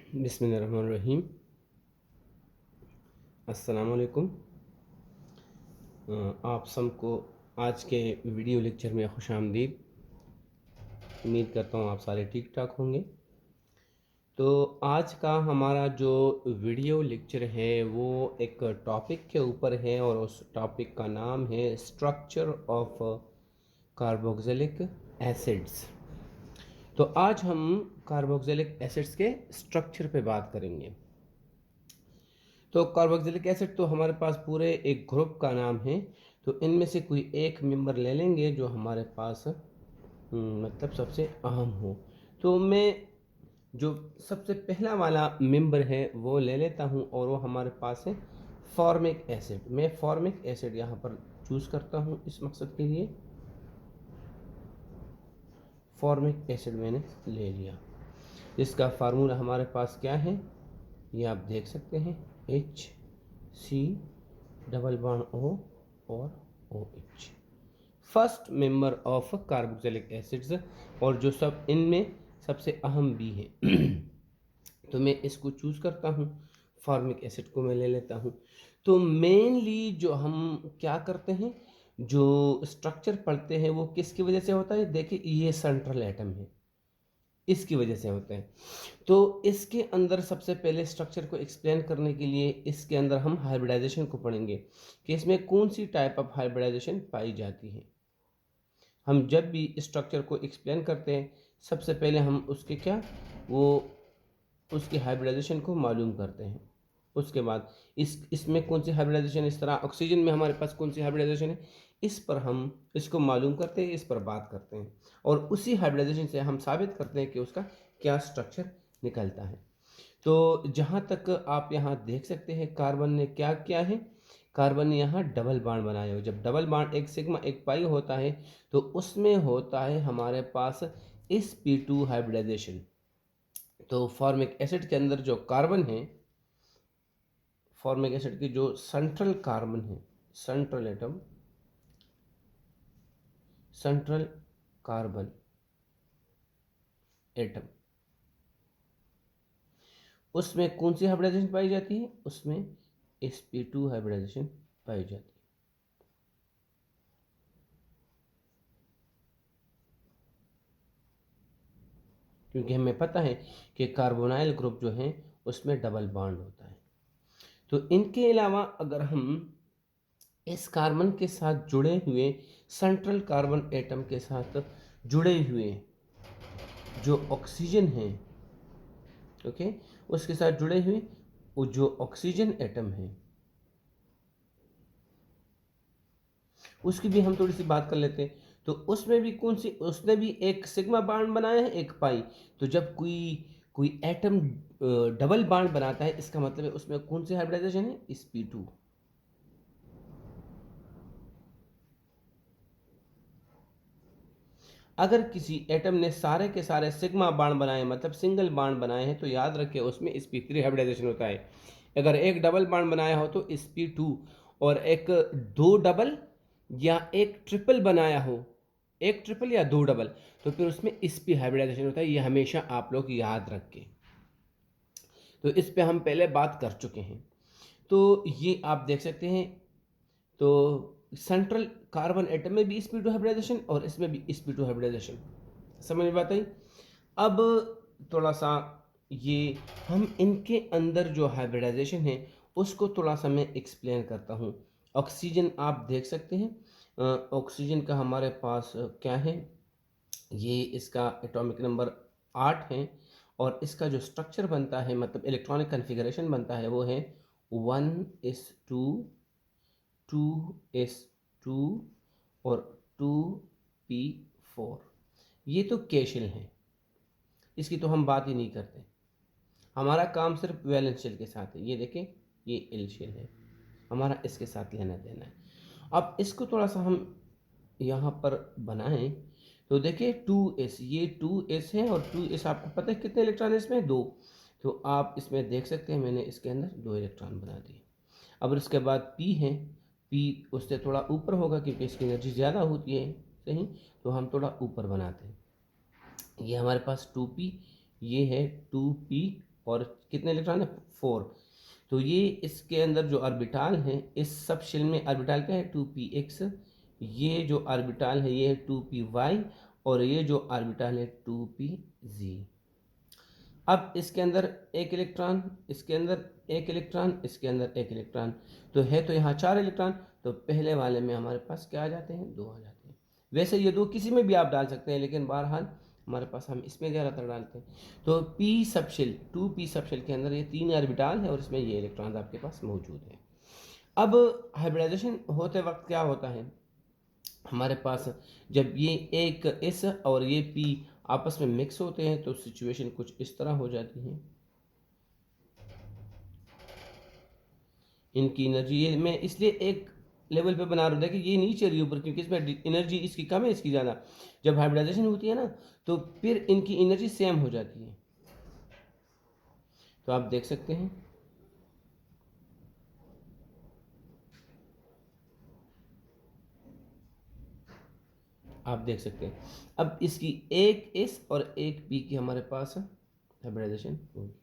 बिस्मिल्लाहिर्रहमानिर्रहीम। अस्सलाम वालेकुम। आप सबको आज के वीडियो लेक्चर में खुशामदीद। उम्मीद करता हूँ आप सारे ठीक ठाक होंगे। तो आज का हमारा जो वीडियो लेक्चर है वो एक टॉपिक के ऊपर है और उस टॉपिक का नाम है स्ट्रक्चर ऑफ कार्बोक्सिलिक एसिड्स। तो आज हम कार्बोक्सिलिक एसिड्स के स्ट्रक्चर पे बात करेंगे। तो कार्बोक्सिलिक एसिड तो हमारे पास पूरे एक ग्रुप का नाम है। तो इनमें से कोई एक मेंबर ले लेंगे जो हमारे पास मतलब सबसे अहम हो। तो मैं जो सबसे पहला वाला मेंबर है वो ले लेता हूँ और वो हमारे पास है फॉर्मिक एसिड। मैं फॉर्मिक एसिड यहाँ पर चूज़ करता हूँ इस मकसद के लिए। फॉर्मिक एसिड मैंने ले लिया, जिसका फार्मूला हमारे पास क्या है ये आप देख सकते हैं, HC डबल बॉन्ड O और OH, first member of carboxylic acids, और जो सब इनमें सबसे अहम भी है। तो मैं इसको चूज़ करता हूँ, फॉर्मिक एसिड को मैं ले लेता हूँ। तो मेनली जो हम क्या करते हैं, जो स्ट्रक्चर पढ़ते हैं वो किसकी वजह से होता है। देखिए ये सेंट्रल एटम है, इसकी वजह से होते हैं। तो इसके अंदर सबसे पहले स्ट्रक्चर को एक्सप्लेन करने के लिए इसके अंदर हम हाइब्रिडाइजेशन को पढ़ेंगे कि इसमें कौन सी टाइप ऑफ हाइब्रिडाइजेशन पाई जाती है। हम जब भी स्ट्रक्चर को एक्सप्लेन करते हैं सबसे पहले हम उसके क्या वो उसकी हाइब्रिडाइजेशन को मालूम करते हैं। उसके बाद इसमें कौन सी हाइब्रिडाइजेशन, इस तरह ऑक्सीजन में हमारे पास कौन सी हाइब्रिडाइजेशन है, इस पर हम इसको मालूम करते हैं, इस पर बात करते हैं और उसी हाइब्रिडाइजेशन से हम साबित करते हैं कि उसका क्या स्ट्रक्चर निकलता है। तो जहाँ तक आप यहाँ देख सकते हैं कार्बन ने क्या किया है, कार्बन ने यहाँ डबल बॉन्ड बनाया हो। जब डबल बॉन्ड एक सिग्मा एक पाई होता है तो उसमें होता है हमारे पास sp2 हाइब्रिडाइजेशन। तो फॉर्मिक एसिड के अंदर जो कार्बन है, फॉर्मिक एसिड की जो सेंट्रल कार्बन है, central atom, central carbon atom, उसमें कौन सी हाइब्रिडाइजेशन पाई जाती है, उसमें sp2 हाइब्रिडाइजेशन पाई जाती है। क्योंकि हमें पता है कि कार्बोनाइल ग्रुप जो है उसमें डबल बॉन्ड होता है। तो इनके अलावा अगर हम इस कार्बन के साथ जुड़े हुए सेंट्रल कार्बन एटम के साथ जुड़े हुए जो ऑक्सीजन है, ओके, उसके साथ जुड़े हुए वो जो ऑक्सीजन एटम है उसकी भी हम थोड़ी सी बात कर लेते हैं। तो उसमें भी कौन सी, उसने भी एक सिग्मा बांड बनाया है एक पाई। तो जब कोई कोई एटम डबल बांड बनाता है इसका मतलब है उसमें कौन सी हाइब्रिडाइजेशन है, sp2। अगर किसी एटम ने सारे के सारे सिग्मा बांड बनाए मतलब सिंगल बांड बनाए हैं तो याद रखें उसमें sp3 हाइब्रिडाइजेशन होता है। अगर एक डबल बांड बनाया हो तो sp2, और एक दो डबल या एक ट्रिपल बनाया हो, एक ट्रिपल या दो डबल, तो फिर उसमें sp हाइब्रिडाइजेशन होता है। ये हमेशा आप लोग याद रखें। तो इस पे हम पहले बात कर चुके हैं। तो ये आप देख सकते हैं। तो सेंट्रल कार्बन एटम में भी sp2 हाइब्रिडाइजेशन और इसमें भी sp2 हाइब्रिडाइजेशन, समझ में बात आई। अब थोड़ा सा ये हम इनके अंदर जो हाइब्रिडाइजेशन है उसको थोड़ा सा मैं एक्सप्लेन करता हूँ। ऑक्सीजन आप देख सकते हैं, ऑक्सीजन का हमारे पास क्या है, ये इसका एटॉमिक नंबर 8 है और इसका जो स्ट्रक्चर बनता है मतलब इलेक्ट्रॉनिक कन्फिगरेशन बनता है वो है 1s2 2s2 और 2p4। ये तो केशिल है, इसकी तो हम बात ही नहीं करते। हमारा काम सिर्फ वैलेंस शेल के साथ है। ये देखें ये एल शेल है, हमारा इसके साथ लेना देना है। अब इसको थोड़ा सा हम यहाँ पर बनाएं तो देखिए 2s, ये 2s है और 2s आपको पता है कितने इलेक्ट्रॉन है इसमें, दो। तो आप इसमें देख सकते हैं मैंने इसके अंदर दो इलेक्ट्रॉन बना दिए। अब इसके बाद p है, p उससे थोड़ा ऊपर होगा क्योंकि इसकी एनर्जी ज़्यादा होती है, सही। तो हम थोड़ा ऊपर बनाते हैं। ये हमारे पास 2p, ये है 2p और कितने इलेक्ट्रॉन है 4। तो ये इसके अंदर जो ऑर्बिटल है, इस सब शेल में ऑर्बिटल क्या है 2px, ये जो ऑर्बिटल है ये है 2py, और ये जो ऑर्बिटल है 2pz। अब इसके अंदर एक इलेक्ट्रॉन, इसके अंदर एक इलेक्ट्रॉन, इसके अंदर एक इलेक्ट्रॉन, तो है तो यहाँ 4 इलेक्ट्रॉन, तो पहले वाले में हमारे पास क्या आ जाते हैं 2 आ जाते हैं। वैसे ये 2 किसी में भी आप डाल सकते हैं, लेकिन बहरहाल हमारे पास हम इसमें ज़्यादातर डालते हैं। तो p सबशेल 2p सबशेल के अंदर ये 3 ऑर्बिटल है और इसमें ये इलेक्ट्रॉन आपके पास मौजूद है। अब हाइब्रिडाइजेशन होते वक्त क्या होता है हमारे पास, जब ये एक S और ये P आपस में मिक्स होते हैं तो सिचुएशन कुछ इस तरह हो जाती है। इनकी एनर्जी ये मैं इसलिए एक लेवल पे बना रहा था कि ये नीचे रही ऊपर, क्योंकि इसमें एनर्जी इसकी कम है इसकी ज़्यादा। जब हाइब्रिडाइजेशन होती है ना तो फिर इनकी एनर्जी सेम हो जाती है। तो आप देख सकते हैं आप देख सकते हैं अब इसकी एक S और एक P की हमारे पास हाइब्रिडाइजेशन होगी।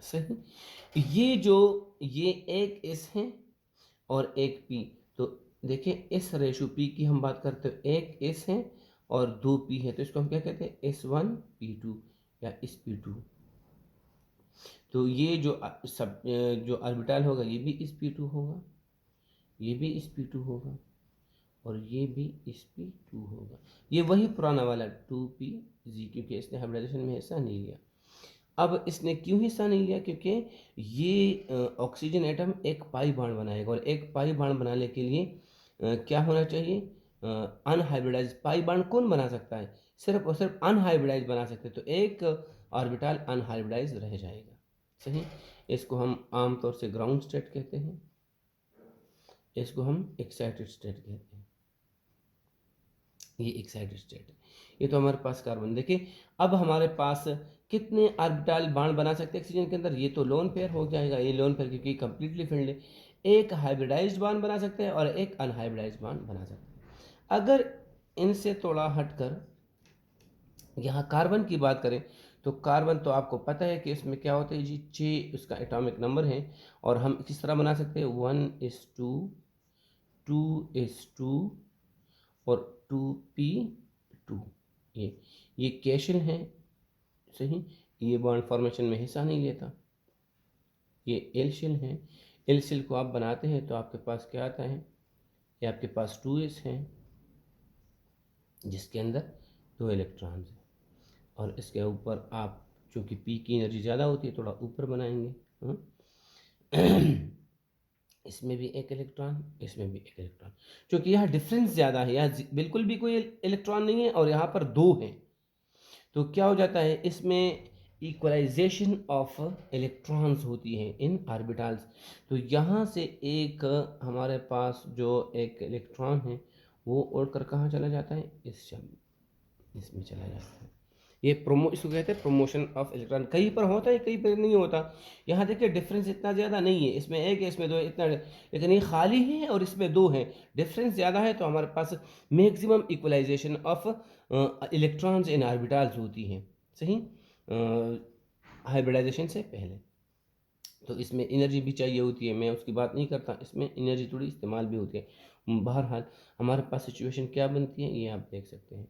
सही, ये एक S है और एक P, तो देखिए S रेशो P की हम बात करते हैं, एक S है और 2 P है, तो इसको हम क्या कहते हैं S1 P2 या sp2। तो ये जो ऑर्बिटल होगा ये भी sp2 होगा, ये भी sp2 होगा और ये भी sp2 होगा। ये वही पुराना वाला 2pz, क्योंकि इसने हाइब्रिडाइजेशन में हिस्सा नहीं लिया। अब इसने क्यों हिस्सा नहीं लिया, क्योंकि ये ऑक्सीजन एटम एक पाई बांड बनाएगा और एक पाई बांड बनाने के लिए क्या होना चाहिए, अनहाइब्रिडाइज पाई बांड कौन बना सकता है, सिर्फ और सिर्फ अनहाइब्रिडाइज बना सकते हैं, तो एक ऑर्बिटल अनहाइब्रिडाइज रह जाएगा। सही, इसको हम आमतौर से ग्राउंड स्टेट कहते हैं, इसको हम एक्साइटेड स्टेट कहते हैं। ये एक्साइटेड स्टेट है। ये तो हमारे पास कार्बन, देखिए अब हमारे पास कितने ऑर्बिटल बांड बना सकते हैं ऑक्सीजन के अंदर, ये तो लोन पेयर हो जाएगा, ये लोन पेयर क्योंकि कंप्लीटली फील्ड है। एक हाइब्रिडाइज्ड बांड बना सकते हैं और एक अनहाइब्रिडाइज्ड बांड बना सकते हैं। अगर इनसे थोड़ा हटकर यहाँ कार्बन की बात करें तो कार्बन तो आपको पता है कि इसमें क्या होता है जी, 6 उसका एटॉमिक नंबर है, और हम किस तरह बना सकते हैं 1:2, 2:2 और 2p2। ये कैशल है। सही, ये बॉन्ड फॉर्मेशन में हिस्सा नहीं लेता, ये एल शेल है। एल शेल को आप बनाते हैं तो आपके पास क्या आता है, ये आपके पास 2s है जिसके अंदर 2 इलेक्ट्रॉन्स हैं, और इसके ऊपर आप चूँकि p की एनर्जी ज़्यादा होती है थोड़ा ऊपर बनाएंगे। इसमें भी एक इलेक्ट्रॉन, इसमें भी एक इलेक्ट्रॉन, क्योंकि यहाँ डिफरेंस ज़्यादा है, यहाँ बिल्कुल भी कोई इलेक्ट्रॉन नहीं है और यहाँ पर 2 हैं, तो क्या हो जाता है इसमें इक्वलाइजेशन ऑफ इलेक्ट्रॉन्स होती है इन ऑर्बिटल्स। तो यहाँ से एक हमारे पास जो एक इलेक्ट्रॉन है वो उड़कर कहाँ चला जाता है, इसमें चला जाता है। ये इसको कहते हैं प्रमोशन ऑफ इलेक्ट्रॉन। कहीं पर होता है कहीं पर नहीं होता। यहाँ देखिए डिफरेंस इतना ज़्यादा नहीं है, इसमें एक है इसमें 2 इतना, लेकिन ये खाली है और इसमें 2 है, डिफरेंस ज़्यादा है, तो हमारे पास maximum equalization of electrons in orbitals होती हैं। सही, हाइब्रिडाइजेशन से पहले। तो इसमें एनर्जी भी चाहिए होती है, मैं उसकी बात नहीं करता, इसमें एनर्जी थोड़ी इस्तेमाल भी होती है। बहरहाल हमारे पास सिचुएशन क्या बनती है ये आप देख सकते हैं।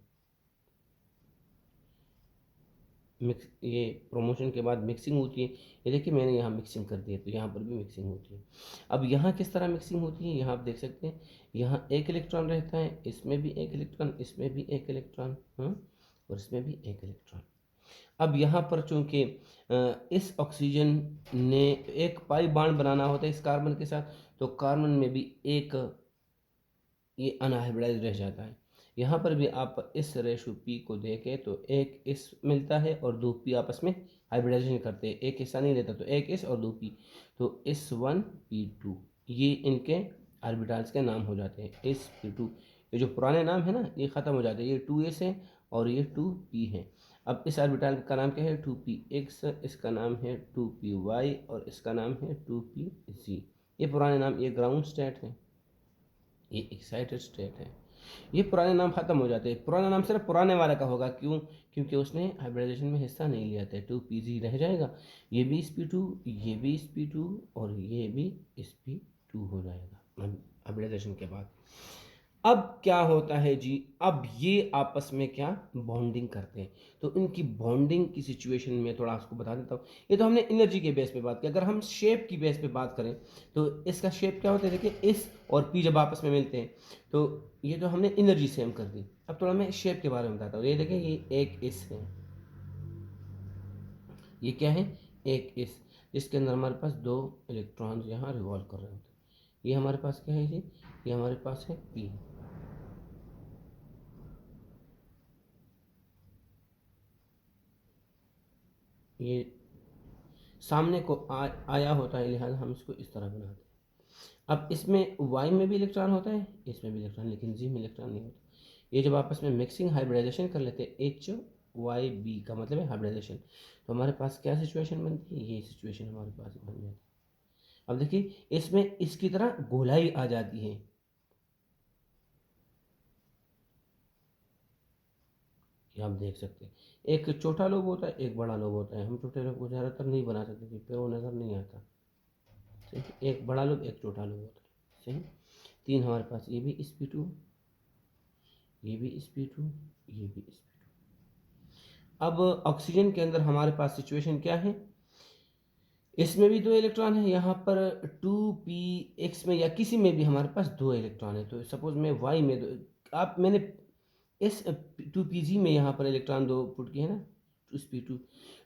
ये प्रमोशन के बाद मिक्सिंग होती है, ये देखिए मैंने यहाँ मिक्सिंग कर दी है, तो यहाँ पर भी मिक्सिंग होती है। अब यहाँ किस तरह मिक्सिंग होती है यहाँ आप देख सकते हैं, यहाँ एक इलेक्ट्रॉन रहता है, इसमें भी एक इलेक्ट्रॉन, इसमें भी एक इलेक्ट्रॉन, और इसमें भी एक इलेक्ट्रॉन। अब यहाँ पर चूँकि इस ऑक्सीजन ने एक पाई बांड बनाना होता है इस कार्बन के साथ, तो कार्बन में भी एक ये अनहाइब्रिडाइज रह जाता है। यहाँ पर भी आप इस रेशो p को देखें तो एक s मिलता है और 2 p आपस में हाइब्रिडाइजेशन करते हैं, एक हिस्सा नहीं लेता, तो एक s और 2 p, तो s1 p2 ये इनके ऑर्बिटल्स के नाम हो जाते हैं। sp2 ये जो पुराने नाम है ना ये ख़त्म हो जाते हैं, ये 2s है और ये 2p है। अब इस ऑर्बिटल का नाम क्या है 2px, इसका नाम है 2py और इसका नाम है 2pz। ये पुराने नाम, ये ग्राउंड स्टेट है, ये एक्साइटेड स्टेट है। ये पुराने नाम ख़त्म हो जाते हैं। पुराना नाम सिर्फ पुराने वाले का होगा, क्यों? क्योंकि उसने हाइब्रिडाइजेशन में हिस्सा नहीं लिया था। 2Pg रह जाएगा, ये भी sp2, ये भी sp2 और ये भी sp2 हो जाएगा हाइब्रिडाइजेशन के बाद। अब क्या होता है जी, अब ये आपस में क्या बॉन्डिंग करते हैं। तो इनकी बॉन्डिंग की सिचुएशन में थोड़ा आपको बता देता हूँ। ये तो हमने एनर्जी के बेस पे बात की। अगर हम शेप की बेस पे बात करें तो इसका शेप क्या होता है, देखिए इस और पी जब आपस में मिलते हैं तो ये तो हमने एनर्जी सेम कर दी। अब थोड़ा मैं शेप के बारे में बताता हूँ। ये देखिए, ये एक इस है, ये क्या है, एक इस, जिसके अंदर हमारे पास 2 इलेक्ट्रॉन्स यहाँ रिवॉल्व कर रहे होते हैं। ये हमारे पास क्या है जी, ये हमारे पास है पी। ये सामने को आया होता है, लिहाजा हम इसको इस तरह बनाते हैं। अब इसमें वाई में भी इलेक्ट्रॉन होता है, इसमें भी इलेक्ट्रॉन, लेकिन जी में इलेक्ट्रॉन नहीं होता। ये जब आपस में मिक्सिंग हाइब्रिडाइजेशन कर लेते हैं, HYB का मतलब है हाइब्रिडाइजेशन, तो हमारे पास क्या सिचुएशन बनती है, ये सिचुएशन हमारे पास बन जाती है। अब देखिए, इसमें इसकी तरह गोलाई आ जाती है। ये आप देख सकते हैं, एक छोटा लोब होता है, एक बड़ा लोब होता है। हम छोटे लोब को ज़्यादातर नहीं बना सकते क्योंकि वो नज़र नहीं आता। एक बड़ा लोब, एक छोटा लोब होता है। सही, 3 हमारे पास, ये भी sp2, ये भी sp2, ये भी sp2। अब ऑक्सीजन के अंदर हमारे पास सिचुएशन क्या है, इसमें भी 2 इलेक्ट्रॉन है, यहाँ पर 2px में या किसी में भी हमारे पास 2 इलेक्ट्रॉन है। तो सपोज मैं y में मैंने इस 2pg में यहाँ पर इलेक्ट्रॉन 2 पुट किए है ना, sp2,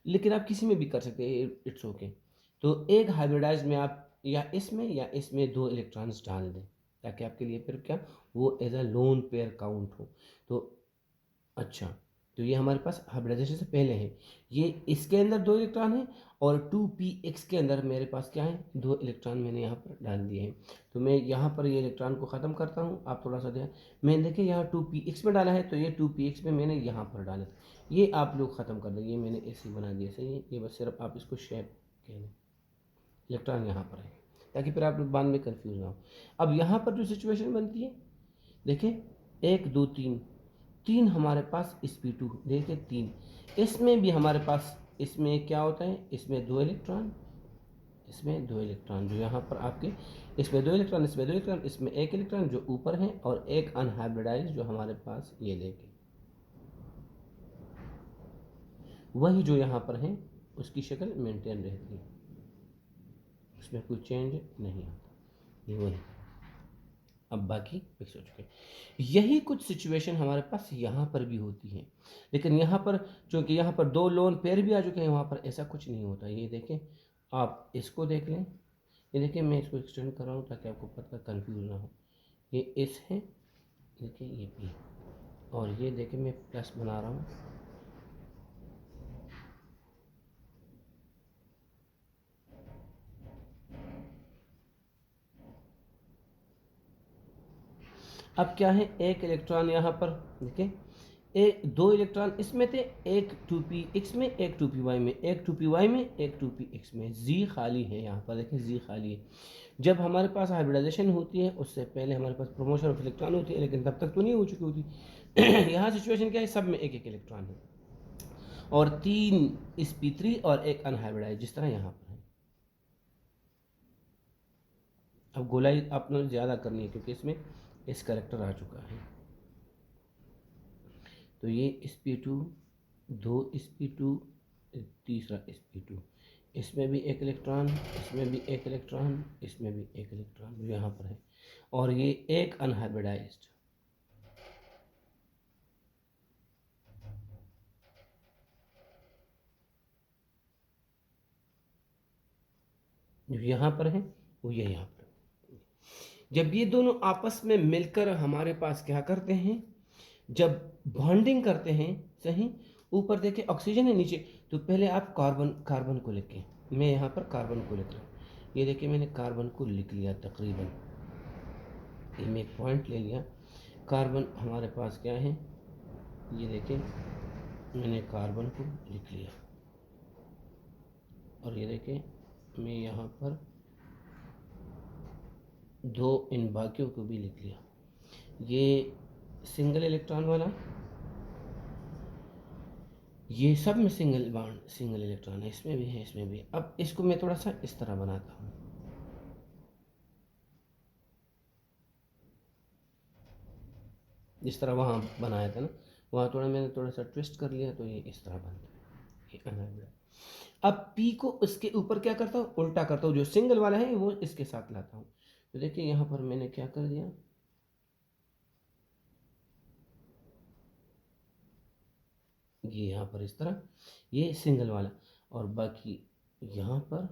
लेकिन आप किसी में भी कर सकते हैं, इट्स ओके। तो एक हाइब्रिडाइज में आप या इसमें 2 इलेक्ट्रॉन्स डाल दें, ताकि आपके लिए फिर क्या वो as a lone pair count हो। तो अच्छा, तो ये हमारे पास हाइब्रिडाइजेशन से पहले है। ये इसके अंदर 2 इलेक्ट्रॉन है और 2px के अंदर मेरे पास क्या है, 2 इलेक्ट्रॉन मैंने यहाँ पर डाल दिए हैं। तो मैं यहाँ पर ये इलेक्ट्रॉन को ख़त्म करता हूँ। आप थोड़ा सा ध्यान, मैंने देखिए यहाँ 2px में डाला है, तो ये 2px में मैंने यहाँ पर डाला, ये आप लोग ख़त्म कर दें। ये मैंने ऐसे ही बना दिया, सही है। ये बस सिर्फ आप इसको शेप कह लें, इलेक्ट्रॉन यहाँ पर है, ताकि फिर आप लोग बाद में कन्फ्यूज ना हो। अब यहाँ पर जो सिचुएशन बनती है, देखिए 1 2 3, 3 हमारे पास sp2, देखिए 3। इसमें भी हमारे पास, इसमें क्या होता है, इसमें 2 इलेक्ट्रॉन, इसमें 2 इलेक्ट्रॉन, जो यहाँ पर आपके, इसमें 2 इलेक्ट्रॉन, इसमें 2 इलेक्ट्रॉन, इसमें 1 इलेक्ट्रॉन जो ऊपर है, और एक अनहाइब्रिडाइज जो हमारे पास, ये देखिए वही जो यहाँ पर है उसकी शक्ल मेंटेन रहती है, उसमें कोई चेंज नहीं आता, ये वही। अब बाकी फिक्स हो चुके हैं। यही कुछ सिचुएशन हमारे पास यहाँ पर भी होती है, लेकिन यहाँ पर चूँकि यहाँ पर 2 लोन पेयर भी आ चुके हैं, वहाँ पर ऐसा कुछ नहीं होता। ये देखें, आप इसको देख लें, ये देखिए मैं इसको एक्सटेंड कर रहा हूँ ताकि आपको पता कन्फ्यूज ना हो। ये एस है, देखिए ये पी, और ये देखिए मैं प्लस बना रहा हूँ। अब क्या है, एक इलेक्ट्रॉन यहाँ पर देखिए, एक 2 इलेक्ट्रॉन इसमें थे, एक 2px में, एक 2py में, एक 2py में, एक 2px में। जी खाली है, यहाँ पर देखिए जी खाली है। जब हमारे पास हाइब्रिडाइजेशन होती है उससे पहले हमारे पास प्रमोशन ऑफ इलेक्ट्रॉन होती है, लेकिन तब तक तो नहीं हो चुकी होती। यहाँ सिचुएशन क्या है, सब में एक एक इलेक्ट्रॉन है, और 3 sp3 और एक अनहाइब्रिडाइज, जिस तरह यहाँ पर है। अब गोलाई आपने ज़्यादा करनी है क्योंकि इसमें इस करेक्टर आ चुका है। तो ये sp2, 2 sp2, तीसरा sp2, इसमें भी एक इलेक्ट्रॉन, इसमें भी एक इलेक्ट्रॉन, इसमें भी एक इलेक्ट्रॉन जो यहाँ पर है, और ये एक अनहाइब्रिडाइज्ड जो यहाँ पर है, वो ये यहाँ पर। जब ये दोनों आपस में मिलकर हमारे पास क्या करते हैं, जब बॉन्डिंग करते हैं, सही, ऊपर देखिए ऑक्सीजन है नीचे, तो पहले आप कार्बन को लिखें। मैं यहाँ पर कार्बन को लिख रहा हूँ, ये देखिए मैंने कार्बन को लिख लिया तकरीबन, ये मैं एक पॉइंट ले लिया। कार्बन हमारे पास क्या है, ये देखिए मैंने कार्बन को लिख लिया, और ये देखिए मैं यहाँ पर 2 इन बाकियों को भी लिख लिया। ये सिंगल इलेक्ट्रॉन वाला, ये सब में सिंगल बॉन्ड सिंगल इलेक्ट्रॉन है, इसमें भी है इसमें भी। अब इसको मैं थोड़ा सा इस तरह बनाता हूँ, जिस तरह वहाँ बनाया था ना, वहाँ थोड़ा मैंने थोड़ा सा ट्विस्ट कर लिया, तो ये इस तरह बनता है, ये अनहाइब्रिड। अब पी को इसके ऊपर क्या करता हूँ, उल्टा करता हूँ, जो सिंगल वाला है वो इसके साथ लाता हूँ। तो देखिए यहाँ पर मैंने क्या कर दिया, ये यहाँ पर इस तरह, ये सिंगल वाला, और बाकी यहाँ पर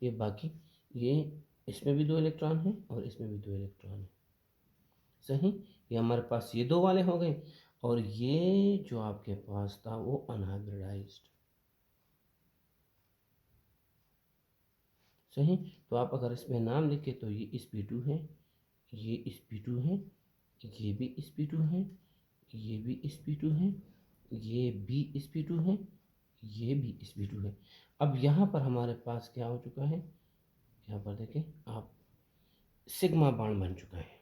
ये बाकी, ये इसमें भी 2 इलेक्ट्रॉन है और इसमें भी 2 इलेक्ट्रॉन है, सही। ये हमारे पास ये 2 वाले हो गए, और ये जो आपके पास था वो अनहाइब्रिडाइज्ड, सही। तो आप अगर इसमें नाम लिखे तो ये sp2 है, ये sp2 है, ये भी sp2 है, ये भी sp2 है, ये भी sp2 है, ये भी sp2 है। अब यहाँ पर हमारे पास क्या हो चुका है, यहाँ पर देखें आप, सिग्मा बॉन्ड बन चुका है।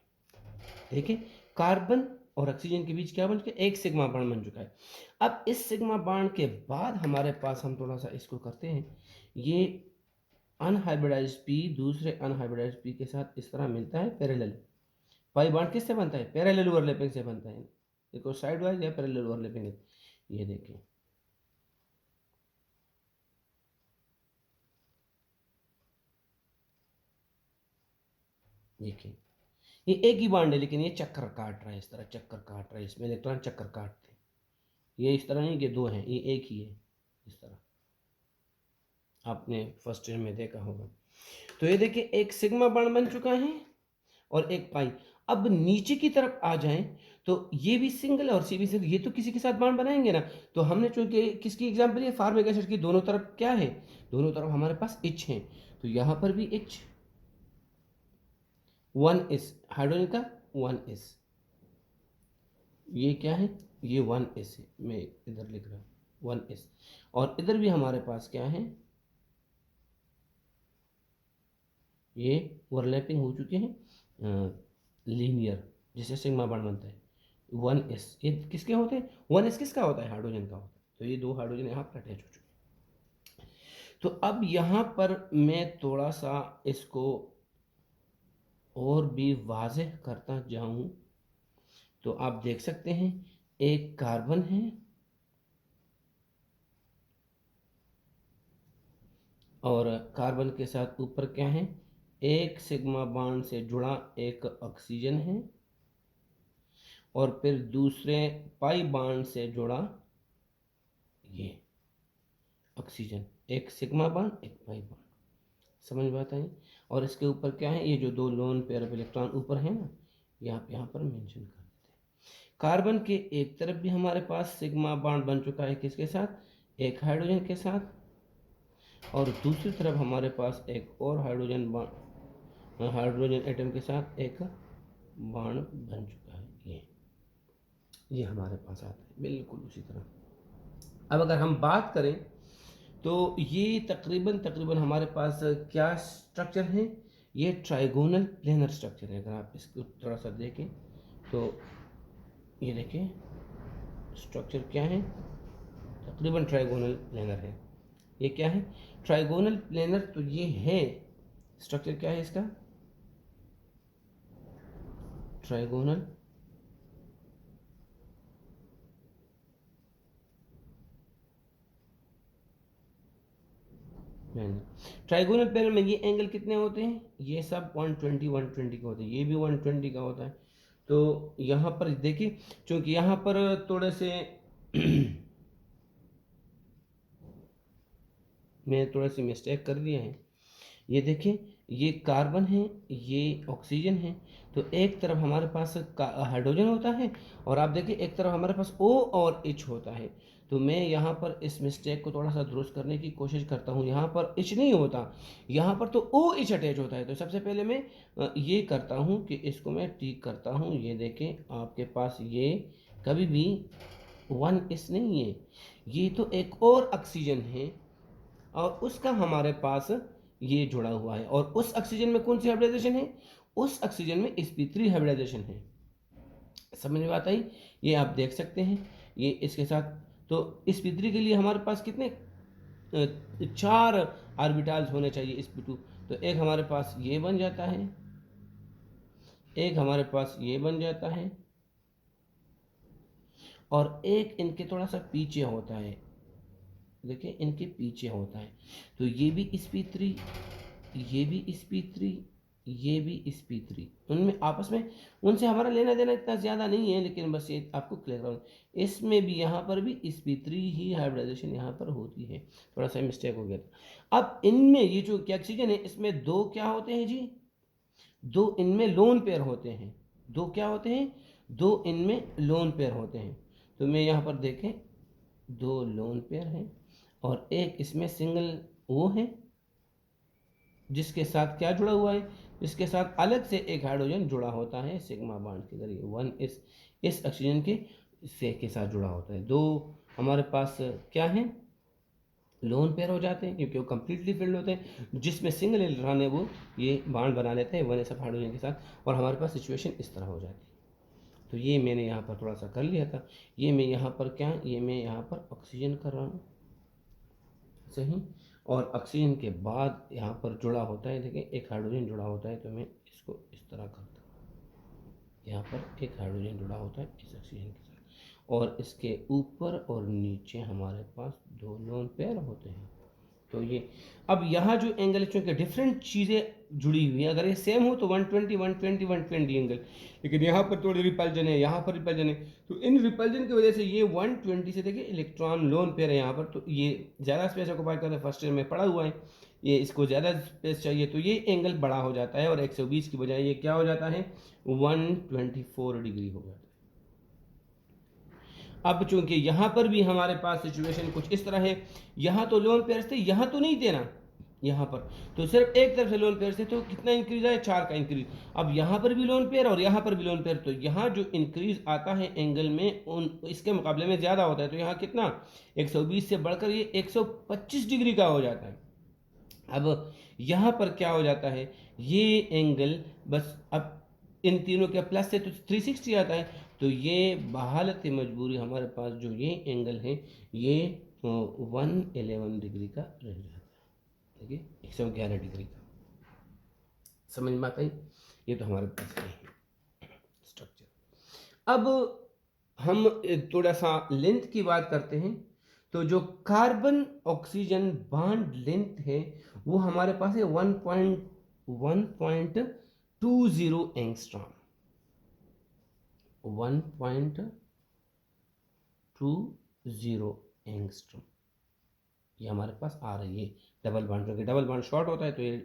देखिए कार्बन और ऑक्सीजन के बीच क्या बन चुका है, एक सिग्मा बॉन्ड बन चुका है। अब इस सिग्मा बॉन्ड के बाद हमारे पास, हम थोड़ा सा इसको करते हैं, ये अनहाइब्रिडाइज्ड पी दूसरे अनहाइब्रिडाइज्ड पी के साथ इस तरह मिलता है पैरेलल। पाई बॉन्ड किससे बनता है, पैरेलल ओवरलैपिंग से बनता है, देखो साइड वाइज या पैरेलल ओवरलैपिंग है। ये देखिए देखिए, ये एक ही बॉन्ड है, लेकिन ये चक्कर काट रहा है, इस तरह चक्कर काट रहा है, इसमें इलेक्ट्रॉन चक्कर काटते हैं। ये इस तरह नहीं कि 2 हैं, ये एक ही है, इस तरह आपने फर्स्ट ईयर में देखा होगा। तो ये देखिए एक सिग्मा बॉन्ड बन चुका है और एक पाई। अब नीचे की तरफ आ जाएं तो ये भी सिंगल और सी भी सिंगल, ये तो किसी के साथ बॉन्ड बनाएंगे ना। तो हमने चूंकि किसकी एग्जांपल है, फॉर्मिक एसिड की, दोनों तरफ क्या है, दोनों तरफ हमारे पास H है, तो यहाँ पर भी H, 1s हाइड्रोजन का 1s, ये क्या है, ये 1s है, मैं इधर लिख रहा हूँ 1s। और इधर भी हमारे पास क्या है, ये ओवरलैपिंग हो चुके हैं लीनियर, जिससे सिग्मा बॉन्ड बनता है 1s। ये किसके होते हैं, 1s किसका होता है, हाइड्रोजन का होता है। तो ये 2 हाइड्रोजन यहाँ पर अटैच हो चुके हैं। तो अब यहाँ पर मैं थोड़ा सा इसको और भी वाज़ेह करता जाऊँ, तो आप देख सकते हैं एक कार्बन है और कार्बन के साथ ऊपर क्या है, एक सिग्मा बॉन्ड से जुड़ा एक ऑक्सीजन है, और फिर दूसरे पाई बॉन्ड से जुड़ा ये ऑक्सीजन, एक सिग्मा बॉन्ड एक पाई बॉन्ड, समझ बात आई। और इसके ऊपर क्या है, ये जो 2 लोन पेयर ऑफ इलेक्ट्रॉन ऊपर है ना, यहाँ पर मेंशन कर देते हैं। कार्बन के एक तरफ भी हमारे पास सिग्मा बॉन्ड बन चुका है, किसके साथ, एक हाइड्रोजन के साथ, और दूसरी तरफ हमारे पास एक और हाइड्रोजन बॉन्ड, हाइड्रोजन एटम के साथ एक बॉन्ड बन चुका है। ये हमारे पास आता है बिल्कुल उसी तरह। अब अगर हम बात करें तो ये तकरीबन हमारे पास क्या स्ट्रक्चर है, ये ट्राइगोनल प्लेनर स्ट्रक्चर है। अगर आप इसको थोड़ा सा देखें तो ये देखें स्ट्रक्चर क्या है, तकरीबन ट्राइगोनल प्लेनर है। ये क्या है, ट्राइगोनल प्लेनर, तो ये है स्ट्रक्चर, क्या है इसका, ट्राइगोनल प्लेनर। ट्राइगोनल प्लेनर में ये एंगल कितने होते हैं, ये सब 120 के होते हैं, ये भी 120 का होता है। तो यहाँ पर देखिए, चूंकि यहाँ पर थोड़े से मैंने थोड़ा सी मिस्टेक कर दिया है। ये देखिए ये कार्बन है, ये ऑक्सीजन है, तो एक तरफ हमारे पास हाइड्रोजन होता है, और आप देखिए एक तरफ हमारे पास O और H होता है। तो मैं यहाँ पर इस मिस्टेक को थोड़ा सा दुरुस्त करने की कोशिश करता हूँ। यहाँ पर H नहीं होता, यहाँ पर तो OH अटैच होता है। तो सबसे पहले मैं ये करता हूँ कि इसको मैं ठीक करता हूँ। ये देखें आपके पास ये कभी भी 1s नहीं है, ये तो एक और ऑक्सीजन है, और उसका हमारे पास ये जुड़ा हुआ है, और उस ऑक्सीजन में कौन सी हाइब्रिडाइजेशन है, उस ऑक्सीजन में sp3 हाइब्रिडाइजेशन है। समझ में बात आई? ये आप देख सकते हैं, ये इसके साथ, तो sp3 के लिए हमारे पास कितने 4 ऑर्बिटल्स होने चाहिए sp2, तो एक हमारे पास ये बन जाता है, एक हमारे पास ये बन जाता है, और एक इनके थोड़ा सा पीछे होता है, देखिए इनके पीछे होता है, तो ये भी sp3, ये भी sp3, ये भी sp3, उनमें आपस में उनसे हमारा लेना देना इतना ज़्यादा नहीं है, लेकिन बस ये आपको क्लियर करूँ, इसमें भी यहाँ पर भी sp3 ही हाइब्रिडाइजेशन यहाँ पर होती है, थोड़ा सा मिस्टेक हो गया था। अब इनमें ये जो क्या ऑक्सीजन है, इसमें दो क्या होते हैं जी, दो इनमें लोन पेयर होते हैं, दो क्या होते हैं, दो इनमें लोन पेयर होते हैं, तो मैं यहाँ पर देखें दो लोन पेयर हैं, और एक इसमें सिंगल वो है जिसके साथ क्या जुड़ा हुआ है, जिसके साथ अलग से एक हाइड्रोजन जुड़ा होता है सिग्मा बॉन्ड के जरिए, वन इस ऑक्सीजन के साथ जुड़ा होता है। दो हमारे पास क्या है, लोन पेयर हो जाते हैं, क्योंकि वो कंप्लीटली फिल्ड होते हैं, जिसमें सिंगल इलेक्ट्रॉन है वो ये बॉन्ड बना लेते हैं वन एस हाइड्रोजन के साथ, और हमारे पास सिचुएशन इस तरह हो जाती है। तो ये मैंने यहाँ पर थोड़ा सा कर लिया था, ये मैं यहाँ पर क्या, ये मैं यहाँ पर ऑक्सीजन कर रहा हूँ, सही, और ऑक्सीजन के बाद यहाँ पर जुड़ा होता है, देखिए एक हाइड्रोजन जुड़ा होता है, तो मैं इसको इस तरह करता हूँ, यहाँ पर एक हाइड्रोजन जुड़ा होता है इस ऑक्सीजन के साथ, और इसके ऊपर और नीचे हमारे पास दो लोन पेयर होते हैं। तो ये अब यहाँ जो एंगल है, चूँकि डिफरेंट चीज़ें जुड़ी हुई हैं, अगर ये सेम हो तो 120 120 120 एंगल, लेकिन यहाँ पर थोड़ी रिपल्जन है, यहाँ पर रिपल्जन है, तो इन रिपल्जन की वजह से ये 120 से देखिए इलेक्ट्रॉन लोन पेयर है यहाँ पर, तो ये ज़्यादा स्पेस ऑक्युपाई कर रहा है, फर्स्ट ईयर में पड़ा हुआ है, ये इसको ज़्यादा स्पेस चाहिए, तो ये एंगल बड़ा हो जाता है, और 120 की बजाय ये क्या हो जाता है, 124 डिग्री हो जाता है। अब चूंकि यहाँ पर भी हमारे पास सिचुएशन कुछ इस तरह है, यहाँ तो लोन पेयर्स थे, यहाँ तो नहीं थे ना, यहाँ पर तो सिर्फ एक तरफ से लोन पेयर थे, तो कितना इंक्रीज आया, 4 का इंक्रीज। अब यहाँ पर भी लोन पेयर और यहाँ पर भी लोन पेयर, तो यहाँ जो इंक्रीज आता है एंगल में उन इसके मुकाबले में ज़्यादा होता है, तो यहाँ कितना 120 से बढ़कर ये 125 डिग्री का हो जाता है। अब यहाँ पर क्या हो जाता है, ये एंगल बस अब इन तीनों के प्लस से तो 360 आता है, तो ये बहालत मजबूरी हमारे पास जो ये एंगल है ये 111 डिग्री का रह जाता है, देखिए 111 डिग्री का। समझ में आता है? ये तो हमारे पास है स्ट्रक्चर। अब हम थोड़ा सा लेंथ की बात करते हैं, तो जो कार्बन ऑक्सीजन बॉन्ड लेंथ है वो हमारे पास है 1.20 एंगस्ट्रॉम, 1.20 एंगस्ट्रॉम ये हमारे पास आ रही है डबल बॉन्ड, क्योंकि डबल बॉन्ड शॉर्ट होता है तो ये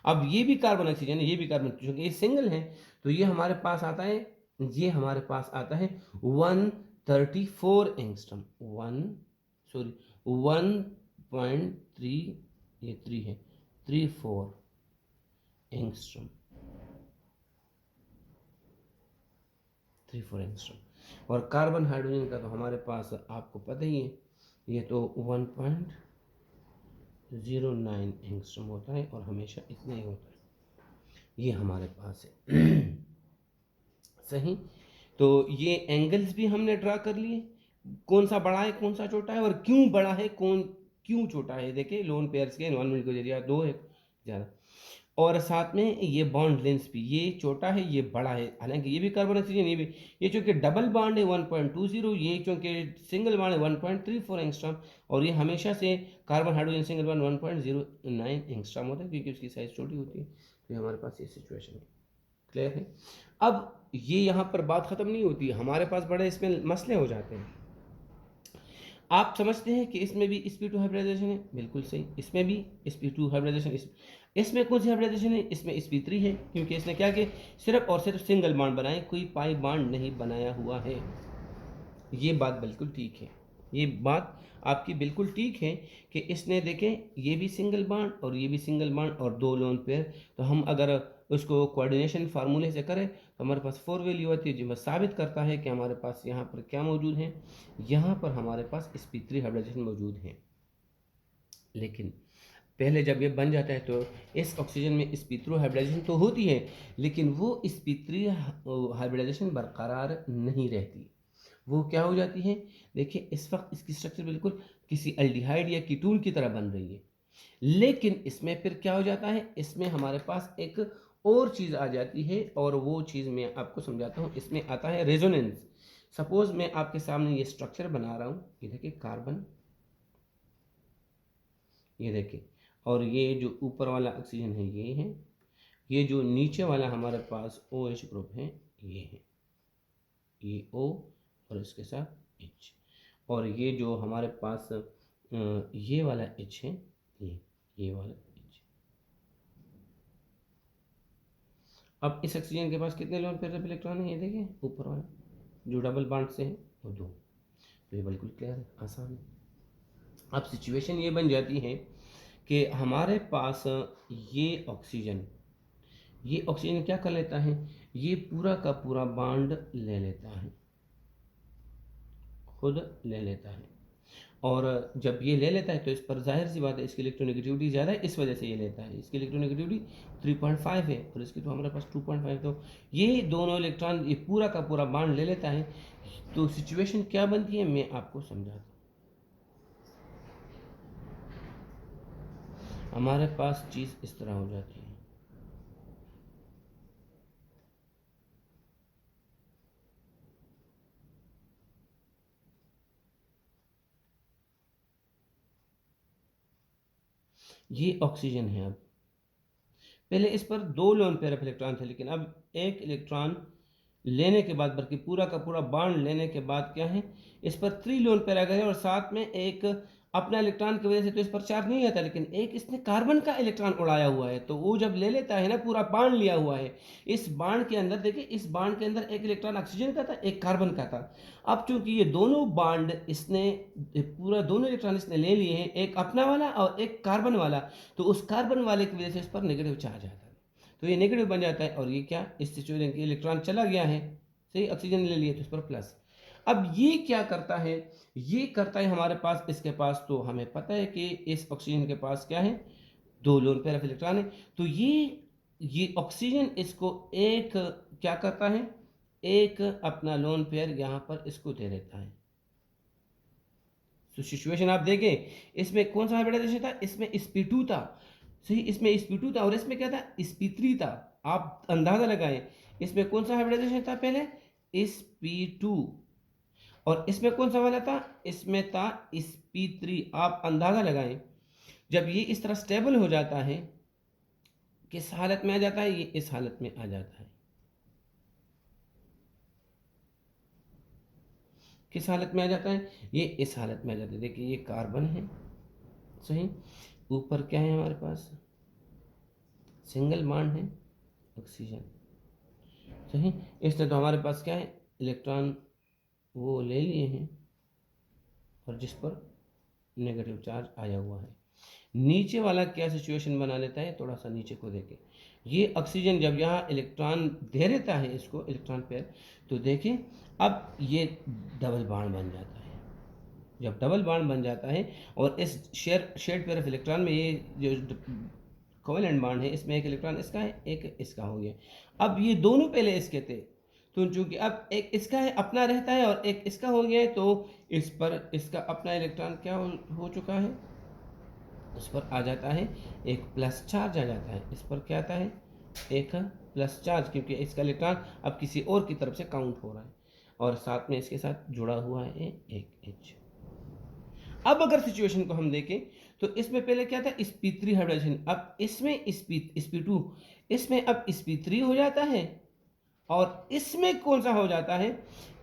अब ये भी कार्बन ऑक्सीजन है, ये भी कार्बन, क्योंकि ये सिंगल है तो ये हमारे पास आता है, ये हमारे पास आता है 134 एंगस्ट्रॉम, 1.3, ये 3 है, 34 एंगस्ट्रॉम, 34 एंगस्ट्रॉम। और कार्बन हाइड्रोजन का तो हमारे पास आपको पता ही है, ये तो 1.09 एंगस्ट्रॉम होता है, और हमेशा इतना ही होता है, ये हमारे पास है। सही, तो ये एंगल्स भी हमने ड्रा कर लिए, कौन सा बड़ा है कौन सा छोटा है, और क्यों बड़ा है कौन क्यों छोटा है, देखिए लोन पेयर्स के इन्वॉल्वमेंट के जरिए 2 है ज़्यादा, और साथ में ये बॉन्ड लेंथ भी, ये छोटा है ये बड़ा है, हालांकि ये भी कार्बन ऑक्सीजन, ये चूंकि डबल बॉन्ड है 1.20, ये चूंकि सिंगल बॉन्ड है 1.34 एंगस्ट्रॉम, और ये हमेशा से carbon hydrogen single bond 1.09 angstrom होता है, क्योंकि उसकी साइज छोटी होती है, तो हमारे पास ये सिचुएशन है। क्लियर है? अब ये यहाँ पर बात ख़त्म नहीं होती, हमारे पास बड़े इसमें मसले हो जाते हैं। आप समझते हैं कि इसमें भी sp2 हाइब्रिडाइजेशन है, बिल्कुल सही, इसमें भी sp2 हाइब्रिडाइजेशन, इसमें कौन सी हाइब्रिडाइजेशन है, इसमें sp3 है, क्योंकि इसने क्या किया, सिर्फ और सिर्फ सिंगल बॉन्ड बनाए, कोई पाई बॉन्ड नहीं बनाया हुआ है। ये बात बिल्कुल ठीक है, ये बात आपकी बिल्कुल ठीक है कि इसने देखें ये भी सिंगल बॉन्ड और ये भी सिंगल बॉन्ड और 2 लोन पेयर, तो हम अगर उसको कोऑर्डिनेशन फार्मूले से करें तो हमारे पास 4 वैल्यू आती है, जो साबित करता है कि हमारे पास यहाँ पर क्या मौजूद है, यहाँ पर हमारे पास sp3 हाइब्रिडाइजेशन मौजूद है। लेकिन पहले जब ये बन जाता है तो इस ऑक्सीजन में sp3 हाइब्रिडाइजेशन तो होती है, लेकिन वो sp3 हाइब्रिडाइजेशन बरकरार नहीं रहती। वो क्या हो जाती है, देखिए इस वक्त इसकी स्ट्रक्चर बिल्कुल किसी अल्डिहाइड या कीटोन की तरह बन रही है, लेकिन इसमें फिर क्या हो जाता है, इसमें हमारे पास एक और चीज़ आ जाती है, और वो चीज़ मैं आपको समझाता हूँ। इसमें आता है रेजोनेंस। सपोज मैं आपके सामने ये स्ट्रक्चर बना रहा हूँ, ये देखिए कार्बन, ये देखिए, और ये जो ऊपर वाला ऑक्सीजन है ये है, ये जो नीचे वाला हमारे पास OH ग्रुप है ये है, ये O और इसके साथ H, और ये जो हमारे पास ये वाला H है, ये वाला H। अब इस ऑक्सीजन के पास कितने लोन पेयर ऑफ इलेक्ट्रॉन है, ये देखिए ऊपर वाला जो डबल बॉन्ड से है वो 2। तो ये बिल्कुल क्लियर है, आसान है। अब सिचुएशन ये बन जाती है कि हमारे पास ये ऑक्सीजन क्या कर लेता है, ये पूरा का पूरा बॉन्ड ले लेता है, खुद ले लेता है, और जब ये ले लेता है तो इस पर जाहिर सी बात है इसकी इलेक्ट्रोनेगेटिविटी ज़्यादा है, इस वजह से ये लेता है। इसकी इलेक्ट्रोनेगेटिविटी 3.5 है और इसकी तो हमारे पास 2.5, तो ये दोनों इलेक्ट्रॉन ये पूरा का पूरा बॉन्ड ले लेता है। तो सिचुएशन क्या बनती है मैं आपको समझाता हूँ। हमारे पास चीज़ इस तरह हो जाती है, ये ऑक्सीजन है। अब पहले इस पर 2 लोन पेयर ऑफ इलेक्ट्रॉन थे, लेकिन अब एक इलेक्ट्रॉन लेने के बाद, बल्कि पूरा का पूरा बॉन्ड लेने के बाद क्या है, इस पर 3 लोन पेयर आ गए, और साथ में एक अपना इलेक्ट्रॉन की वजह से तो इस पर चार्ज नहीं आता, लेकिन एक इसने कार्बन का इलेक्ट्रॉन उड़ाया हुआ है, तो वो जब ले लेता है ना, पूरा बॉन्ड लिया हुआ है, इस बॉन्ड के अंदर देखिए, इस बॉन्ड के अंदर एक इलेक्ट्रॉन ऑक्सीजन का था, एक कार्बन का था। अब चूंकि ये दोनों बॉन्ड इसने पूरा दोनों इलेक्ट्रॉन इसने ले लिए हैं, एक अपना वाला और एक कार्बन वाला, तो उस कार्बन वाले की वजह से इस पर नेगेटिव चार्ज आता है, तो ये नेगेटिव बन जाता है, और ये क्या, इस सिचुएशन के इलेक्ट्रॉन चला गया है, सही, ऑक्सीजन ले लिए तो इस पर प्लस। अब ये क्या करता है, ये करता है हमारे पास, इसके पास तो हमें पता है कि इस ऑक्सीजन के पास क्या है, 2 लोन पेयर ऑफ इलेक्ट्रॉन है, तो ये ऑक्सीजन इसको एक क्या करता है, एक अपना लोन पेयर यहाँ पर इसको दे देता है। तो सिचुएशन आप देखें, इसमें कौन सा हाइब्रिडाइजेशन था, इसमें sp2 था, सही, इसमें sp2 था, और इसमें क्या था, sp3 था। आप अंदाजा लगाएं, इसमें कौन सा हाइब्रिडाइजेशन था पहले, sp2, और इसमें कौन सा वाला था, इसमें था sp3। आप अंदाजा लगाएं, जब ये इस तरह स्टेबल हो जाता है, किस हालत में आ जाता है, ये इस हालत में आ जाता है, किस हालत में आ जाता है, ये इस हालत में आ जाता है। देखिए ये कार्बन है, सही, ऊपर क्या है हमारे पास, सिंगल बॉन्ड है, ऑक्सीजन, सही। इसने तो हमारे पास क्या है, इलेक्ट्रॉन वो ले लिए हैं, और जिस पर नेगेटिव चार्ज आया हुआ है। नीचे वाला क्या सिचुएशन बना लेता है, थोड़ा सा नीचे को देखें, ये ऑक्सीजन जब यहाँ इलेक्ट्रॉन दे देता है इसको इलेक्ट्रॉन पेयर, तो देखें अब ये डबल बॉन्ड बन जाता है। जब डबल बॉन्ड बन जाता है, और इस शेड पेयर ऑफ इलेक्ट्रॉन में ये जो कोवेलेंट बॉन्ड है, इसमें एक इलेक्ट्रॉन इसका है, एक इसका हो गया। अब ये दोनों पहले इसके थे, तो चूंकि अब एक इसका है अपना रहता है और एक इसका हो गया है, तो इस पर इसका अपना इलेक्ट्रॉन क्या हो चुका है, इस पर आ जाता है एक प्लस चार्ज आ जाता है, इस पर क्या आता है, एक प्लस चार्ज, क्योंकि इसका इलेक्ट्रॉन अब किसी और की तरफ से काउंट हो रहा है, और साथ में इसके साथ जुड़ा हुआ है एक H। अब अगर सिचुएशन को हम देखें, तो इसमें पहले क्या था, sp3 हाइब्रिडाइजेशन, अब इसमें sp2, इसमें अब sp3 हो जाता है, और इसमें कौन सा हो जाता है,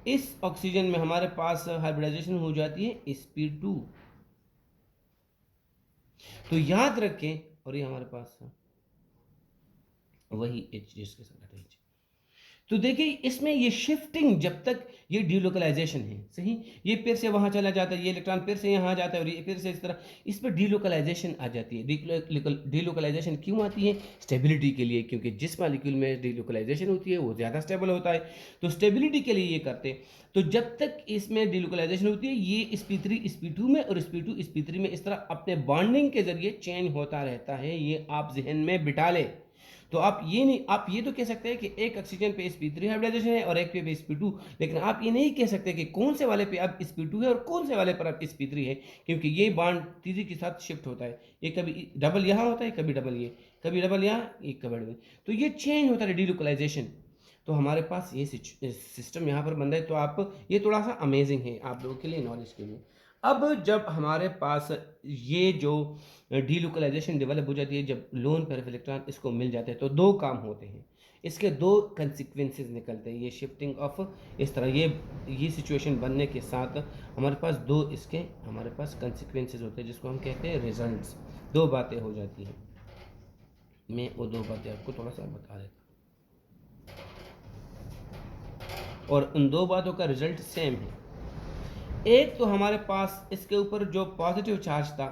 इस ऑक्सीजन में हमारे पास हाइब्रिडाइजेशन हो जाती है sp2। तो याद रखें, और ये हमारे पास वही H जिसके साथ H, तो देखिए इसमें ये शिफ्टिंग, जब तक ये डीलोकलाइजेशन है, सही, ये फिर से वहाँ चला जाता है, ये इलेक्ट्रॉन फिर से यहाँ जाता है और ये फिर से इस तरह, इस पर डीलोकलाइजेशन आ जाती है। डीलोकलाइजेशन क्यों आती है? स्टेबिलिटी के लिए, क्योंकि जिस मॉलिक्यूल में डीलोकलाइजेशन होती है वो ज़्यादा स्टेबल होता है, तो स्टेबिलिटी के लिए ये करते हैं। तो जब तक इसमें डीलोकलाइजेशन होती है, ये sp3 sp2 में और sp2 sp3 में इस तरह अपने बॉन्डिंग के जरिए चेंज होता रहता है। ये आप जहन में बिठा ले। तो आप ये नहीं, आप ये तो कह सकते हैं कि एक ऑक्सीजन पे sp3 हाइब्रिडाइजेशन है और एक पे sp2, लेकिन आप ये नहीं कह सकते कि कौन से वाले पे अब sp2 है और कौन से वाले पर अब sp3 है, क्योंकि ये बॉन्ड तेजी के साथ शिफ्ट होता है। ये कभी डबल यहाँ होता है, कभी डबल ये, कभी डबल यहाँ, एक कभी डबल, तो ये चेंज होता है डीलोकलाइजेशन। तो हमारे पास ये सिस्टम यहाँ पर बन रहा है। तो आप, ये थोड़ा सा अमेजिंग है आप लोगों के लिए, नॉलेज के लिए। अब जब हमारे पास ये जो डीलोकलाइजेशन डेवलप हो जाती है, जब लोन पेयर ऑफ इलेक्ट्रॉन इसको मिल जाते हैं, तो दो काम होते हैं, इसके दो कंसिक्वेंसेस निकलते हैं। ये शिफ्टिंग ऑफ इस तरह, ये सिचुएशन बनने के साथ हमारे पास दो इसके हमारे पास कंसिक्वेंसेस होते हैं, जिसको हम कहते हैं रिजल्ट्स। दो बातें हो जाती हैं। मैं वो दो बातें आपको थोड़ा सा बता देता हूँ, और उन दो बातों का रिजल्ट सेम है। एक तो हमारे पास इसके ऊपर जो पॉजिटिव चार्ज था,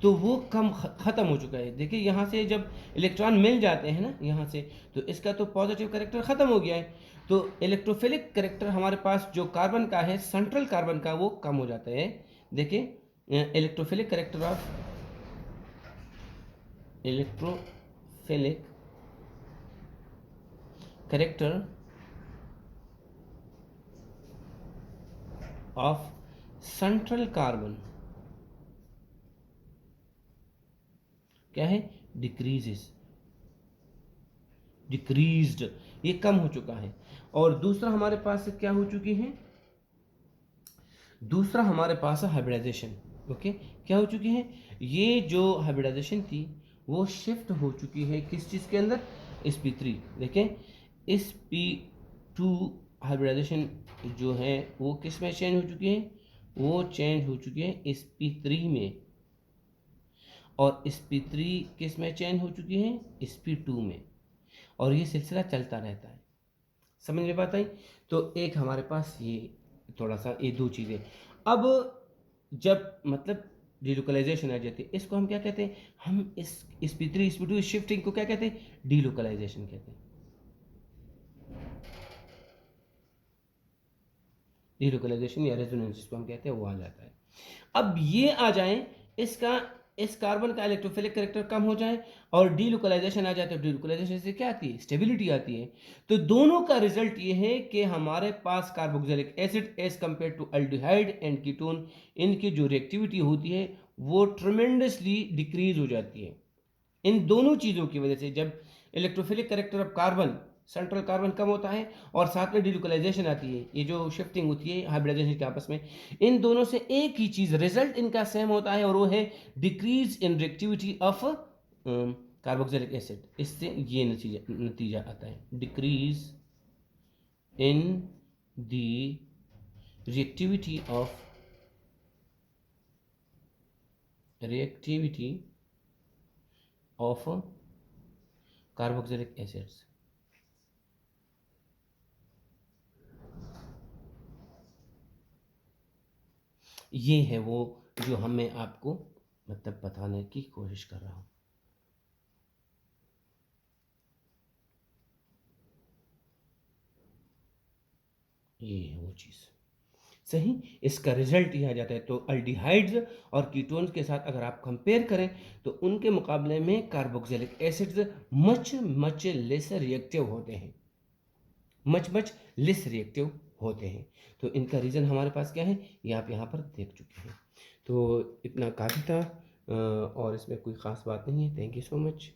तो वो कम ख़त्म हो चुका है। देखिए यहाँ से जब इलेक्ट्रॉन मिल जाते हैं ना यहाँ से, तो इसका तो पॉजिटिव करेक्टर ख़त्म हो गया है। तो इलेक्ट्रोफिलिक करेक्टर हमारे पास जो कार्बन का है, सेंट्रल कार्बन का, वो कम हो जाता है। देखिए electrophilic character of electrophilic character of central carbon क्या है? डिक्रीज्ड, ये कम हो चुका है। और दूसरा हमारे पास क्या हो चुकी है? दूसरा हमारे पास है हाइब्रिडाइजेशन। ओके, क्या हो चुकी है? ये जो हाइब्रिडाइजेशन थी वो शिफ्ट हो चुकी है किस चीज़ के अंदर? sp3। देखें sp2 हाइब्रिडाइजेशन जो है वो किस में चेंज हो चुकी है? वो चेंज हो चुकी है sp3 में, और sp3 किस में चेंज हो चुकी है? sp2 में, और ये सिलसिला चलता रहता है। समझ में बात आई? तो एक हमारे पास ये थोड़ा सा, ये दो चीज़ें। अब जब मतलब डीलोकलाइजेशन आ जाती है, इसको हम क्या कहते हैं? हम इस sp3 sp2 शिफ्टिंग को क्या कहते हैं? डीलोकलाइजेशन कहते हैं। डीलोकलाइजेशन या रेजोनेंस जिसको हम कहते हैं, वो आ जाता है। अब ये आ जाए, इसका इस कार्बन का इलेक्ट्रोफिलिक करेक्टर कम हो जाए और डीलोकलाइजेशन आ जाए, तो डीलोकलाइजेशन से क्या आती है? स्टेबिलिटी आती है। तो दोनों का रिजल्ट ये है कि हमारे पास carboxylic acid as compare to aldehyde and ketone, इनकी जो रिएक्टिविटी होती है वो ट्रमेंडसली डिक्रीज हो जाती है। इन दोनों चीज़ों की वजह से, जब electrophilic character of carbon, central carbon कम होता है और साथ में डीलोकलाइजेशन आती है, ये जो शिफ्टिंग होती है हाइब्रिडाइजेशन के आपस में, इन दोनों से एक ही चीज़, रिजल्ट इनका सेम होता है, और वो है decrease in reactivity of carboxylic acid. इससे ये नतीजा आता है, decrease in the reactivity of carboxylic acids. ये है वो जो हमें आपको मतलब बताने की कोशिश कर रहा हूँ। ये है वो चीज़, सही। इसका रिजल्ट ये आ जाता है। तो अल्डिहाइड्स और कीटोन्स के साथ अगर आप कंपेयर करें, तो उनके मुकाबले में carboxylic acids much less reactive होते हैं, मच लेस रिएक्टिव होते हैं। तो इनका रीज़न हमारे पास क्या है, ये आप यहाँ पर देख चुके हैं। तो इतना काफ़ी था, और इसमें कोई ख़ास बात नहीं है। Thank you so much.